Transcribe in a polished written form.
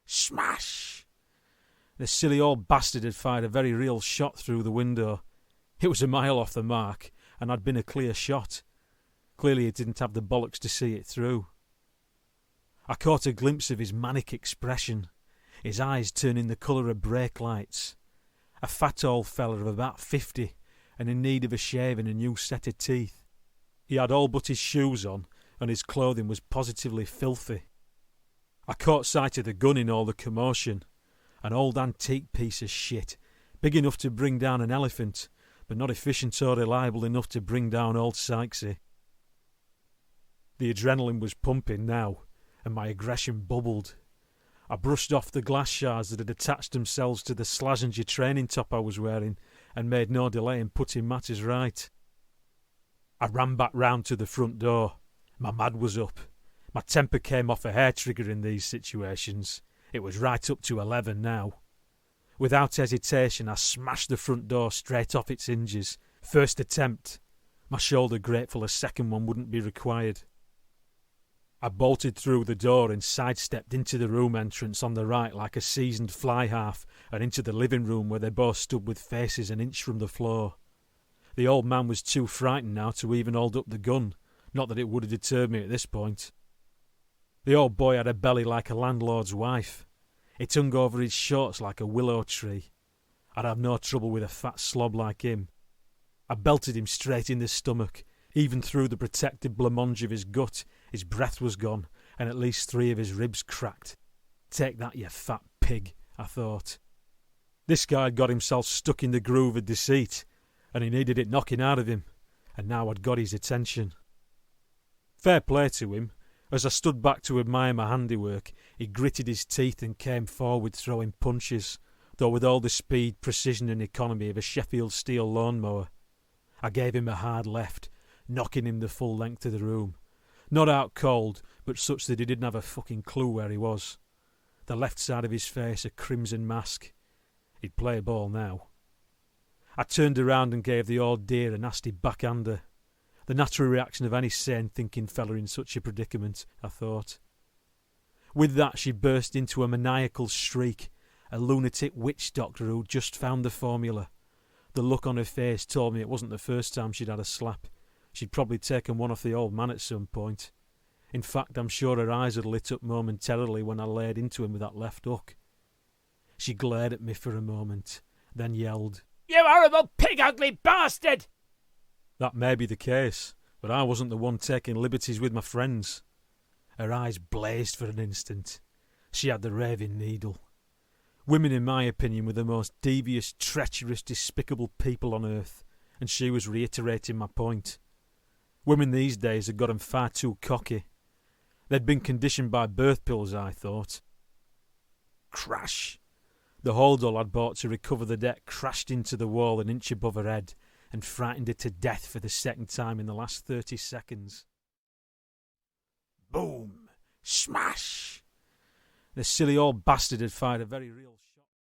Smash! The silly old bastard had fired a very real shot through the window. It was a mile off the mark, and had been a clear shot. Clearly he didn't have the bollocks to see it through. I caught a glimpse of his manic expression, his eyes turning the colour of brake lights. A fat old fella of about 50, and in need of a shave and a new set of teeth. He had all but his shoes on, and his clothing was positively filthy. I caught sight of the gun in all the commotion. An old antique piece of shit, big enough to bring down an elephant, but not efficient or reliable enough to bring down old Sykesy. The adrenaline was pumping now, and my aggression bubbled. I brushed off the glass shards that had attached themselves to the Slazenger training top I was wearing, and made no delay in putting matters right. I ran back round to the front door. My mad was up. My temper came off a hair trigger in these situations. It was right up to 11 now. Without hesitation, I smashed the front door straight off its hinges. First attempt. My shoulder grateful a second one wouldn't be required. I bolted through the door and sidestepped into the room entrance on the right like a seasoned fly-half, and into the living room where they both stood with faces an inch from the floor. The old man was too frightened now to even hold up the gun, not that it would have deterred me at this point. The old boy had a belly like a landlord's wife. It hung over his shorts like a willow tree. I'd have no trouble with a fat slob like him. I belted him straight in the stomach. Even through the protective blancmange of his gut, his breath was gone, and at least 3 of his ribs cracked. Take that, you fat pig, I thought. This guy had got himself stuck in the groove of deceit, and he needed it knocking out of him, and now I'd got his attention. Fair play to him. As I stood back to admire my handiwork, he gritted his teeth and came forward throwing punches, though with all the speed, precision and economy of a Sheffield steel lawnmower. I gave him a hard left, knocking him the full length of the room. Not out cold, but such that he didn't have a fucking clue where he was. The left side of his face a crimson mask. He'd play ball now. I turned around and gave the old dear a nasty backhander. The natural reaction of any sane thinking fella in such a predicament, I thought. With that she burst into a maniacal shriek, a lunatic witch doctor who'd just found the formula. The look on her face told me it wasn't the first time she'd had a slap. She'd probably taken one off the old man at some point. In fact, I'm sure her eyes had lit up momentarily when I laid into him with that left hook. She glared at me for a moment, then yelled, "You horrible pig-ugly bastard!" That may be the case, but I wasn't the one taking liberties with my friends. Her eyes blazed for an instant. She had the raving needle. Women, in my opinion, were the most devious, treacherous, despicable people on earth, and she was reiterating my point. Women these days had got 'em far too cocky. They'd been conditioned by birth pills, I thought. Crash! The holdall I'd bought to recover the debt crashed into the wall an inch above her head and frightened her to death for the second time in the last 30 seconds. Boom! Smash! The silly old bastard had fired a very real